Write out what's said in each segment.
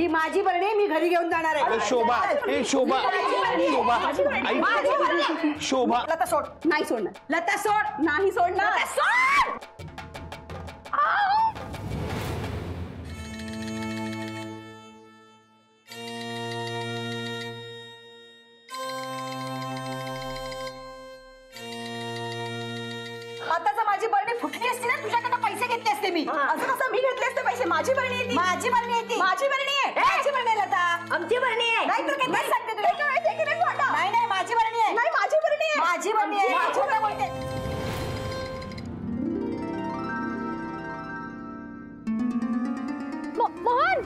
ही माझी बरणी आहे, मी घरी घेऊन जाणार आहे. शोभा शोभा शोभा शोभा लता सोड. नाही सोडणार. लता सोड. नाही सोडणार. सोड. आता जर माझी बरणी फुटली असती ना तुझ्याकडे पैसे घेतले असते मी. असं कसं मी घेतले असते पैसे? माझी बरणी आहे ती. माझी बरणी आहे ती. माझी बरणी आहे. माझी बरणी आहे लता. आमची बरणी आहे. नाही तर काय सांगते तुला? नाही नाही माझी बरणी आहे. नाही माझी बरणी आहे. माझी बरणी आहे. माझी बोलते. मोहन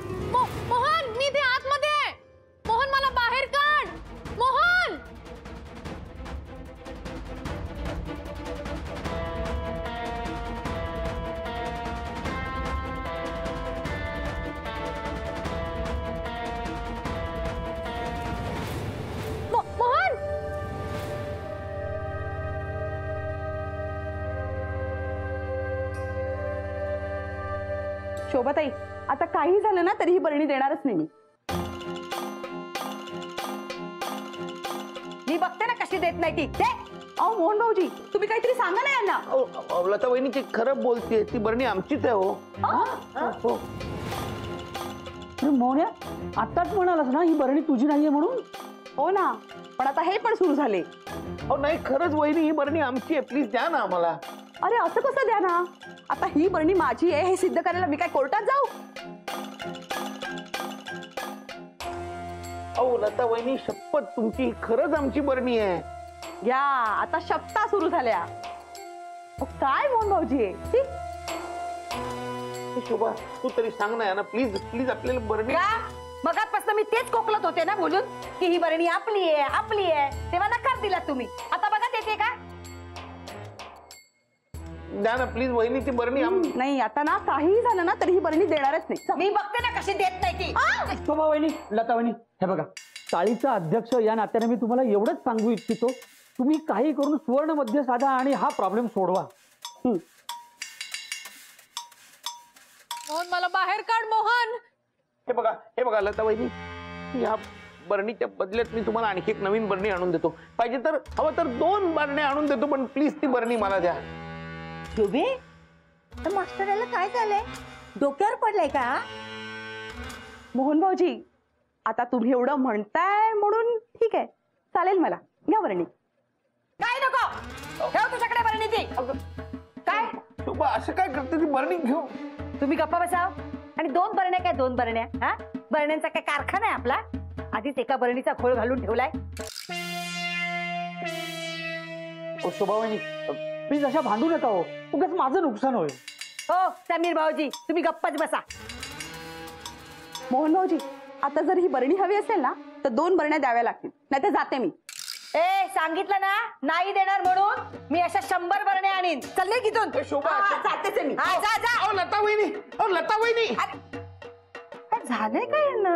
मोहन मी ते आतमध्ये आहे. मोहन मला बाहेर काढ. मोहन मोहन शोभाताई आता काही झालं ना तरी ही बरणी देणारच नाही मी. मी बघते ना कशी देत नाही ती. दे. अहो मोहन भाऊजी तुम्ही काहीतरी सांगा ना यांना. लता वहिनी ती खरं बोलते. ती बरणी आमचीच आहे. हो मोहन्या आताच म्हणालास ना ही बरणी तुझी नाहीये म्हणून. हो ना पण आता हे पण सुरू झाले. अहो नाही खरंच वहिनी ही बरणी आमची आहे. प्लीज द्या ना आम्हाला. अरे असं कसं द्या ना. आता ही बरणी माझी आहे हे सिद्ध करायला मी काय कोर्टात जाऊ? अहो लता वहिनी शपथ तुमची खरंच आमची बरणी आहे. या आता शपथा सुरू झाल्या. काय मोहन भाऊजी आहे. शोभा तू तरी सांग ना प्लीज प्लीज आपल्याला बरणी. मगातपासून मी तेच कोकलत होते ना बोलून की ही बरणी आपली आहे आपली आहे. तेव्हा नकार दिला तुम्ही. आता बघा देते का? द्या ना प्लीज वहिनी ती बरणी. नाही आता ना काही झालं ना तरी ही बरणी देणारच नाही. मी बघते ना कशी देत नाही ती. शोभा वहिनी लता वहिनी हे बघा चाळीचा अध्यक्ष या नात्याने मी तुम्हाला एवढंच सांगू इच्छितो तुम्ही काही करून सुवर्ण मध्ये साधा आणि हा प्रॉब्लेम सोडवा. मोहन मला बाहेर काढ. मोहन हे बघा लता वहिनी या बरणीच्या बदल्यात मी तुम्हाला आणखी एक नवीन बरणी आणून देतो. पाहिजे तर हवं तर 2 बरण्या आणून देतो पण प्लीज ती बरणी मला द्या. शोभे मास्टरला काय झालंय? डोक्यावर पडलंय का? मोहन भाऊजी आता तुम्ही एवढं म्हणताय म्हणून ठीक आहे चालेल मला. घ्या बरणी. काय नको ठेव तुझ्याकडे बरणी ती. काय शोभा असं काय करते ती बरणी घेऊ. तुम्ही गप्पा बसाव. आणि 2 बरण्या काय 2 बरण्या? हा बरण्यांचा काय कारखाना आहे आपला? आधीच एका बरणीचा खोळ घालून ठेवलाय. शोभा वहिनी प्लीज अशा भांडू नका हो. उगाच माझं नुकसान होईल. हो समीर भाऊजी तुम्ही गप्पाच बसा. मोहन भाऊजी आता जर ही बरणी हवी असेल ना तर 2 बरण्या द्याव्या लागतील नाही तर जाते मी. सांगितलं ना नाही देणार म्हणून. मी अशा 100 बरण्या आणीन. चल तिथून. शोभा जातेच मी. जा जा. अहो लता वहिनी लता वहिनी काय झालंय काय यांना?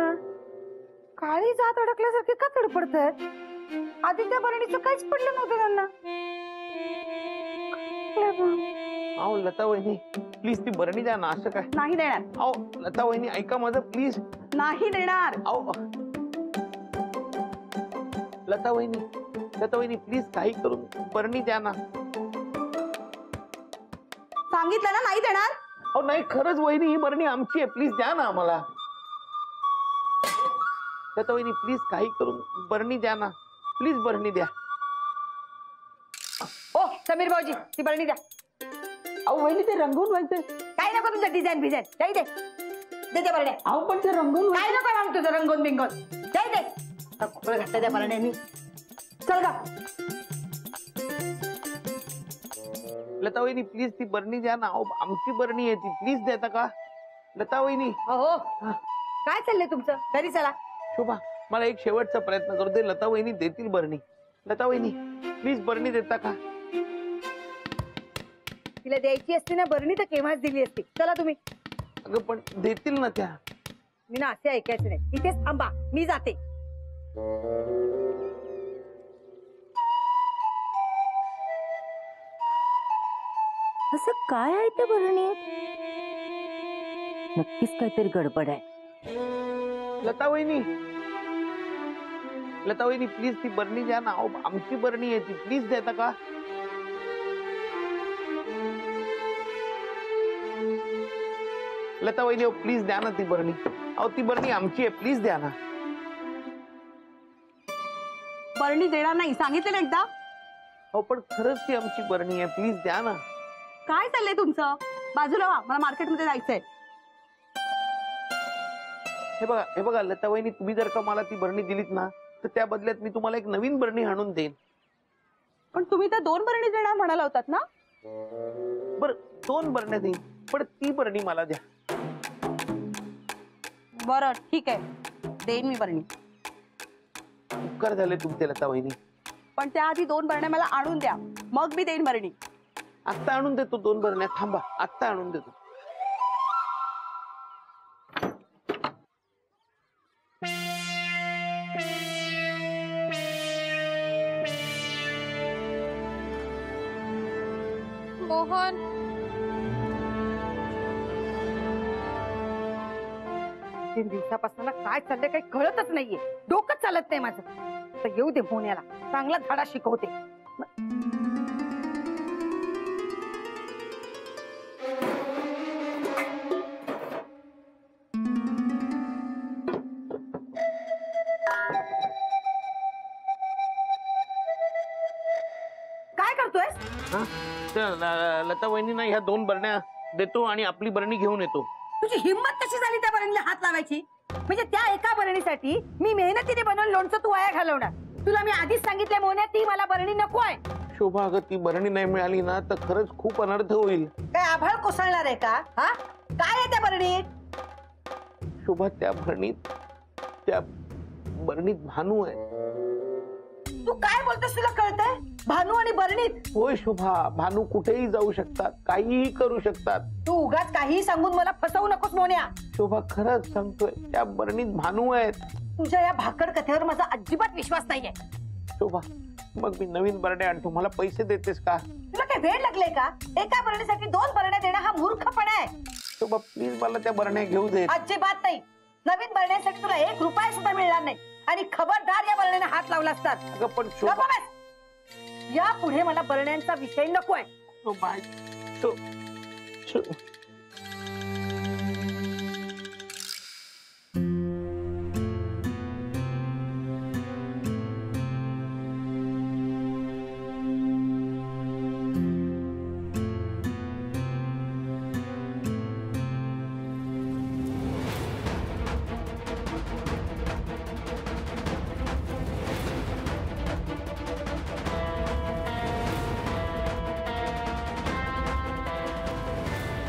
काळी जात अडकल्यासारखे का तडपडतात? आधी त्या बरणीचं काहीच पडलं नव्हतं त्यांना. अहो लता वहिनी प्लीज ती बरणी द्या ना. असं काय नाही देणार. अहो लता वहिनी ऐका माझं प्लीज. नाही देणार. अहो लता वहिनी प्लीज काही करून बरणी द्या ना. सांगितलं ना नाही देणार. अहो नाही खरंच वहिनी ही बरणी आमची आहे. प्लीज द्या ना आम्हाला. लता वहिनी प्लीज काही करून बरणी द्या ना. प्लीज बरणी द्या. ओ समीर भाऊजी ती बरणी द्या. अहो वहिनी ते रंगवून व्हायचंय. काय नको तुमचं डिझाईन बिझाईन. जाई दे दे बरण्या. अहो पण ते रंगवून काय नको मग तुझं रंगून बिंगून. जाई दे. खोळ घातलं त्या बरण्यानी. चल का लता वहिनी प्लीज ती बरणी द्या ना. अहो आमची बरणी आहे ती. प्लीज देता का लता वहिनी? हो काय चाललंय तुमचं? घरी चला. शोभा मला एक शेवटचा प्रयत्न करू दे. लता वहिनी देतील बरणी. लता वहिनी प्लीज बरणी देता का? तिला द्यायची असती ना बरणी तर केव्हाच दिली असती. चला तुम्ही. अगं पण देतील ना त्या. मी ना असे ऐकायचं नाही. इथेच थांबा मी जाते. असं काय आहे त्या बरणीत? नक्कीच काहीतरी गडबड आहे. लता वहिनी प्लीज ती बरणी द्या ना. अहो, आमची बरणी आहे ती, प्लीज देता का? लता वहिनी प्लीज द्या ना ती बरणी. अहो ती बरणी आमची आहे, प्लीज द्या ना. बरणी देणार नाही सांगितलं ना एकदा. अहो पण खरंच ती आमची बरणी आहे, प्लीज द्या ना. काय चाललंय तुमचं? बाजूला व्हा, मला मार्केटमध्ये जायचंय. हे बघा लता वहिनी, तुम्ही जर का मला ती बरणी दिलीत ना तर त्या बदल्यात मी तुम्हाला एक नवीन बरणी आणून देईन. पण तुम्ही तर 2 बरणी देणार म्हणाला होतात ना. बर 2 बरण्या देईन, पण ती बरणी मला द्या. बरं ठीक आहे, देईन मी बरणी. उपकार झाले तुमचे लता वहिनी. पण त्याआधी 2 बरण्या मला आणून द्या, मग मी देईन बरणी. आत्ता आणून देतो 2 बरण्या. थांबा, आत्ता आणून देतो. मोहन, 3 दिवसापासून काय चाललंय काही कळतच नाहीये. डोकं चालत नाही माझं. तर येऊ दे मोन्याला, चांगला धडा शिकवते. काय करतोय? हा? तर लता वहिनींना ह्या 2 बरण्या देतो आणि आपली बरणी घेऊन येतो. तुझी हिंमत कशी झाली त्या बरणीला हात लावायची? म्हणजे त्या एका बरणीसाठी मी मेहनतीने बनवून लोणचं तू वाया घालवणार. तुला मी आधीच सांगितलं मोन्या, ती मला बरणी नको आहे. शोभा, अगं ती बरणी नाही मिळाली ना तर खरंच खूप अनर्थ होईल. काय आभाळ कोसळणार आहे का? हा, काय आहे त्या बरणीत? शोभा, त्या बरणीत भानू आहे. तू काय बोलतोस? तुला कळतंय? भानू आणि बरणीत? होय शोभा, भानू कुठेही जाऊ शकतात, काहीही करू शकतात. तू उगाच काही सांगून मला फसवू नकोस मोन्या. शोभा, खरंच सांगतोय, त्या बरणीत भानू आहेत. तुझ्या या भाकड कथेवर माझा अजिबात विश्वास नाहीये. शोभा, मग मी नवीन बरण्या आणतो. मला पैसे देतेस का? तुला काय वेळ लागले का? एका बरणीसाठी 2 बरण्या देणं हा मूर्खपणा आहे. शोभा, प्लीज मला त्या बरण्या घेऊ दे. अजिबात नाही. नवीन बरण्यासाठी तुला 1 रुपया सुद्धा मिळणार नाही. आणि खबरदार या बरण्याने हात लावला असतात. अगं पण शोभा, या पुढे मला बरण्यांचा विषय नकोय. शोभा, शो- शो-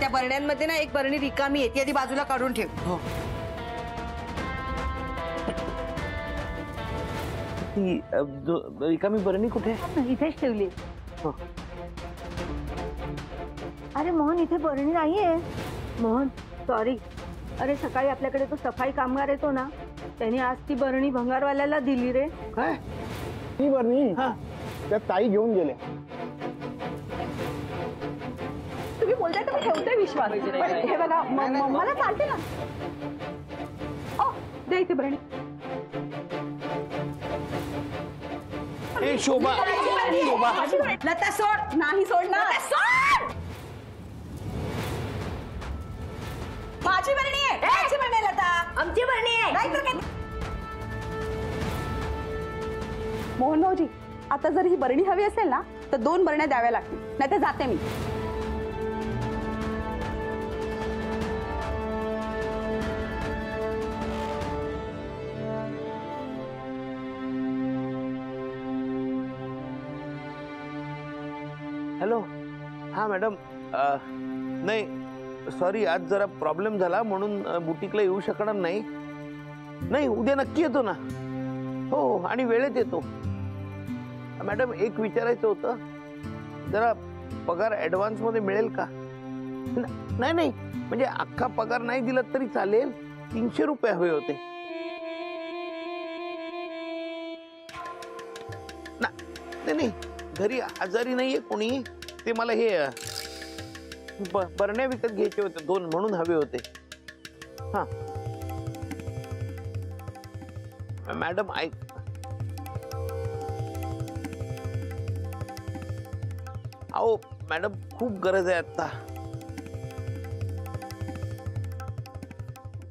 त्या बरण्यांमध्ये ना 1 बरणी रिकामी आहे, ती आधी बाजूला काढून ठेव. हो. ती रिकामी बरणी कुठे? इथेच ठेवली. हो. अरे मोहन, इथे बरणी नाहीये. मोहन सॉरी. अरे सकाळी आपल्याकडे तो सफाई कामगार येतो ना, त्याने आज ती बरणी भंगारवाल्याला दिली रे. काय? ती बरणी हा, त्या ताई घेऊन गेले. तुम्ही बोलताय तर मी ठेवते विश्वास. पण हे बघा, मला चालते ना. ओ, दे इथे बरणी. ए शोभा, शोभा, लता सोड. नाही सोडणार. सोड. माझी बरणी आहे. माझी बरणी आहे लता. आमची बरणी आहे. नाहीतर काय? मोहन भाऊजी, आता जर ही बरणी हवी असेल ना तर 2 बरण्या द्याव्या लागतील, नाही तर जाते मी. हॅलो. हा मॅडम, नाही सॉरी, आज जरा प्रॉब्लेम झाला म्हणून बुटीकला येऊ शकणार नाही. नाही, उद्या नक्की येतो ना. हो, आणि वेळेत येतो. मॅडम, एक विचारायचं होतं, जरा पगार ऍडव्हान्स मध्ये मिळेल का? नाही नाही, म्हणजे अख्खा पगार नाही दिला तरी चालेल. 300 रुपये हवे होते. नाही नाही, घरी आजारी नाहीये कोणी. ते मला हे बरण्या विकत घ्यायचे होते 2, म्हणून हवे होते. हा मॅडम ऐक, अहो मॅडम खूप गरज आहे आता.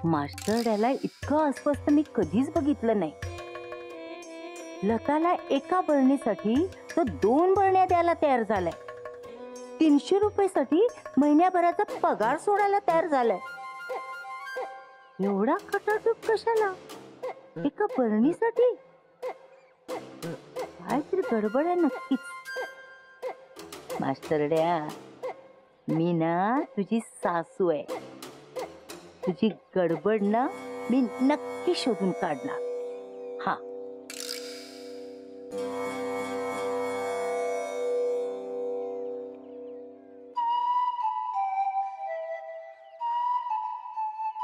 मास्टर याला इतकं अस्वस्थ मी कधीच बघितलं नाही. लताला एका बरणीसाठी तो 2 बरण्या द्यायला तयार झालाय. 300 रुपयासाठी महिन्याभराचा पगार सोडायला तयार झालाय. एवढा खटाटूप कशाला एका बरणीसाठी? काहीतरी गडबड आहे नक्कीच. मास्टरड्या, मी ना तुझी सासू आहे. तुझी गडबड ना मी नक्की शोधून काढणार. हा,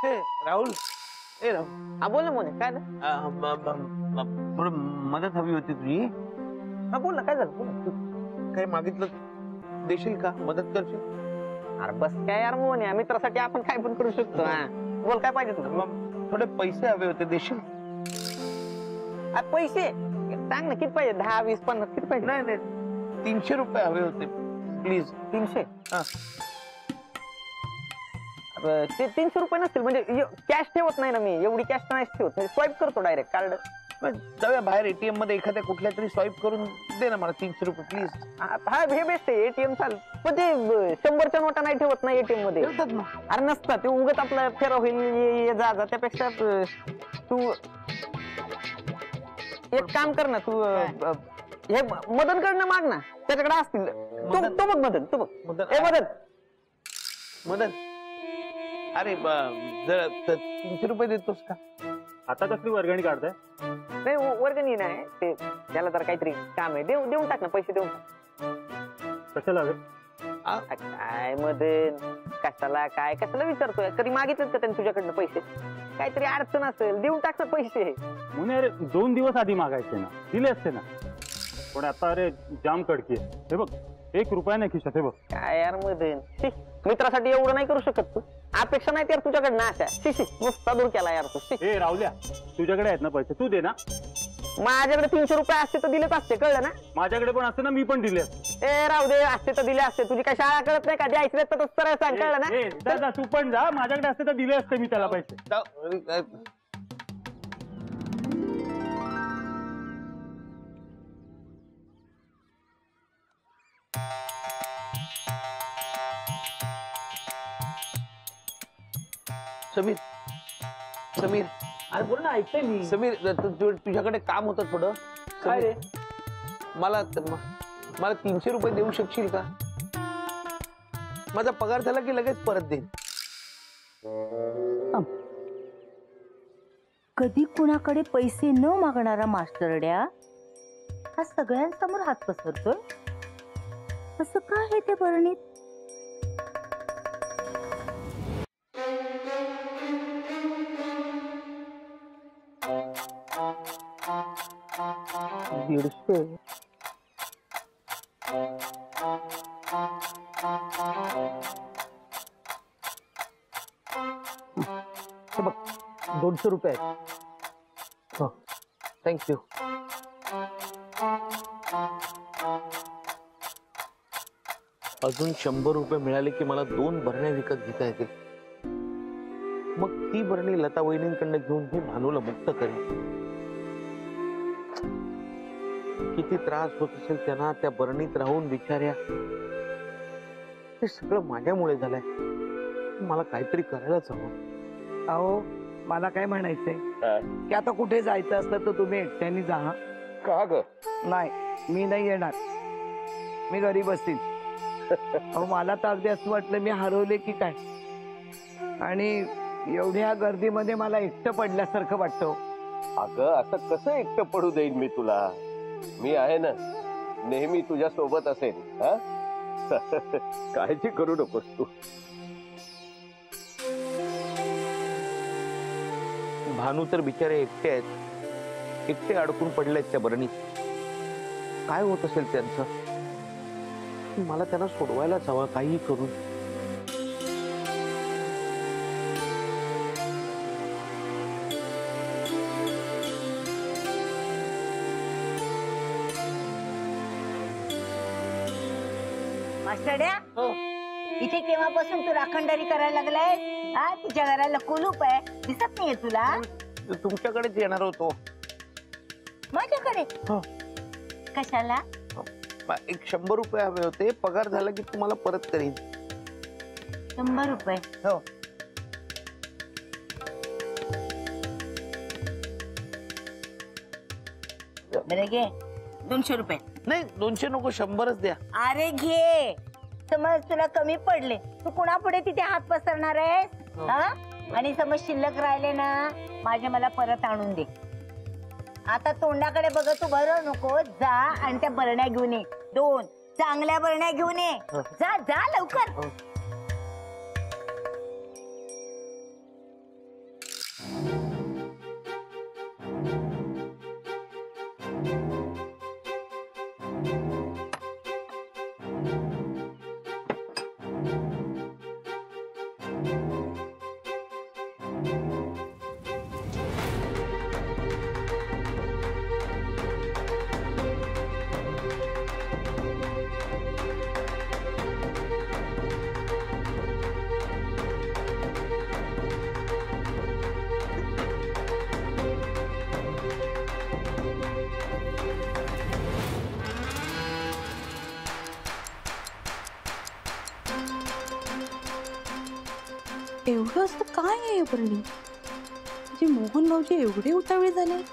हे राहुल, ए राहुल, हा बोल ना मोने, काय झालं? थोडं मदत हवी होती तुझी. हा बोल ना, काय झालं? बोल ना. काही मागितलं देशील का? मदत करशील? अरे बस काय यार मोने, मित्रासाठी आपण काय पण करू शकतो. हा बोल, काय पाहिजे तुला? मग थोडे पैसे हवे होते, देशील? पैसे सांग ना, किती पाहिजे? 10, 20, 50 किती पाहिजे? नाही नाही, 300 रुपये हवे होते प्लीज. 300? हा. ते 300 रुपये नसतील, म्हणजे कॅश ठेवत नाही ना मी, एवढी कॅश नाही ठेवत, स्वाईप करतो डायरेक्ट कार्ड. जाऊया बाहेर एटीएम मध्ये एखाद्या कुठल्या तरी स्वाईप करून दे ना मला 300 रुपये प्लीज. हा हे बेस्ट आहे, एटीएम चालेल. पण ते 100च्या नोटा नाही ठेवत ना एटीएम मध्ये. ठेवतात ना. अरे नसतात, ते उगत आपलं फेरा होईल, ये जा जा, त्यापेक्षा तू एक काम कर ना, तू हे मदन कडनं माग ना, त्याच्याकडे असतील. तो बघ मदन, तू बघ मदन, ए मदन. मदन, अरे जरा 300 रुपये देतोस का? आता कसली वर्गणी काढताय? नाही वर्गणी नाही, ते त्याला तर काहीतरी काम आहे, देऊन टाक ना, पैसे देऊन टाक. कशाला हवे? काय मदन, कशाला विचारतोय? कधी मागितलं का त्यांनी तुझ्याकडनं पैसे? काहीतरी अडचण असेल, देऊन टाक ना पैसे. म्हणे अरे 2 दिवस आधी मागायचे ना, दिले असते ना. पण आता अरे जाम कडकी आहे. हे बघ, 1 रुपया नाही खिशात. हे बघ. काय यार मदन, मित्रासाठी एवढं नाही करू शकत तू? अपेक्षा नाही यार तुझ्याकडनं अशा. नुसता दूर केला यार तू. ए राहुल्या, तुझ्याकडे आहेत ना पैसे, तू दे ना. माझ्याकडे 300 रुपये असते तर दिलेच असते, कळलं ना? माझ्याकडे पण असते ना, मी पण दिले असते. ए राहू दे, असते तर दिले असते. तुझी काय शाळा कळत नाही का? द्यायचे तर सरळ सांग, कळलं ना? दादा तू पण जा, माझ्याकडे असते तर दिले असते मी त्याला पैसे. समीर, समीर, अरे बोल ना, ऐकतोय मी. समीर, तुझ्याकडे काम होतं थोडं. काय रे? मला 300 रुपये देऊ शकशील का? माझा पगार झाला की लगेच परत देईन. कधी कुणाकडे पैसे न मागणारा मास्टरड्या हा सगळ्यांसमोर हात पसरतोय. असं काय आहे ते बरणीत? हे बघ, 200 रुपये आहेत. थँक्यू. अजून 100 रुपये मिळाले की मला 2 बरण्या विकत घेता येतील. मग ती बरणी लता वहिनींकडनं घेऊन मी भानूला मुक्त करेन. किती त्रास होत असेल त्यांना त्या बरणीत राहून बिचाऱ्या. हे सगळं माझ्यामुळे झालंय. मला काहीतरी करायलाच हवं. अहो मला काय म्हणायचंय की आता कुठे जायचं असलं तर तुम्ही एकट्याने जा. का ग? नाही, मी नाही येणार, मी घरी बसीन. अहो मला तर अगदी असं वाटलं मी हरवले की काय. आणि एवढ्या गर्दीमध्ये मला एकटं पडल्यासारखं वाटतं. अगं असं कसं एकटं पडू देईन मी तुला? मी आहे ना, नेहमी तुझ्या सोबत असेल. हा काळजी करू नकोस तू. भानू तर बिचारे एकटे आहेत, एकटे अडकून पडलेत त्या बरणीत. काय होत असेल त्यांचं? मला त्यांना सोडवायलाच हवा काही करून. मास्टरड्या हो. इथे केव्हापासून तू राखणदारी करायला लागलाय? हा, तिच्या घराला कुलूप आहे, दिसत नाहीये तुला? तुमच्याकडेच येणार होतो. माझ्याकडे? हो. कशाला? एक 100 रुपये हवे होते. पगार झाला की तुम्हाला परत करीन. 100 रुपये? हो. बरं घे, 200 रुपये. नाही 200 नको, 100च द्या. अरे घे, समज तुला कमी पडले, तू कुणापुढे तिथे हात पसरणार आहेस? हा? आणि समज शिल्लक राहिले ना, माझे मला परत आणून दे. आता तोंडाकडे बघत तू बरं नको, जा आणि त्या बरण्या घेऊन ये. 2 चांगल्या बरण्या घेऊन ये. जा जा लवकर. एवढं असतं काय आहे बरणी? म्हणजे मोहन भाऊजी एवढे उतावळे झाले?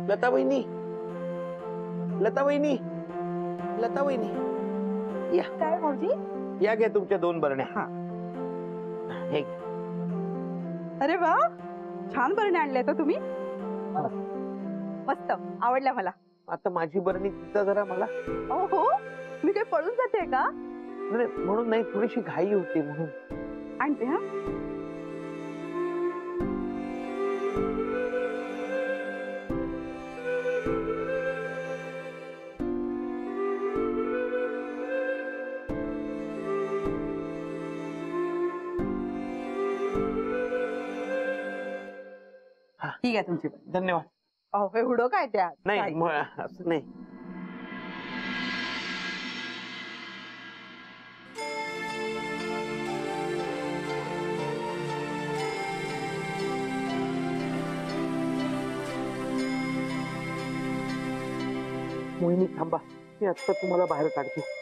लता वहिनी, लता वहिनी, लता वहिनी, या. काय भाऊजी? या घ्या तुमच्या 2 बरण्या. हे अरे वा, छान बरण्या आणल्या तर तुम्ही. मस्त, आवडल्या मला. आता माझी बरणी तिचा जरा मला. हो, मी काय पळून जाते का? नाही, म्हणून नाही, थोडीशी घाई होती म्हणून. आणते हा. ठीक आहे तुमची. धन्यवाद. अहो एवढं काय त्या? नाही असं नाही. मोहिनी थांबा, मी आता तुम्हाला बाहेर काढते.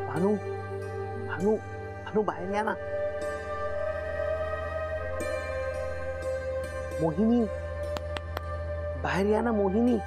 भानू, भानू, भानू बाहेर या ना. मोहिनी, बाहेर या ना मोहिनी.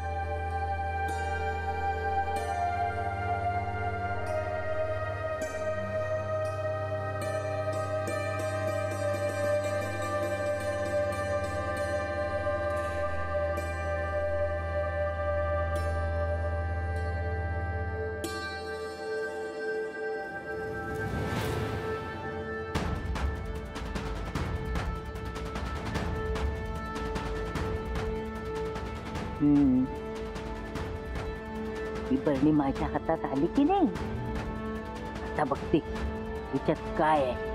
ही बरणी माझ्या हातात आली की नाही, आता बघते तिच्यात काय आहे.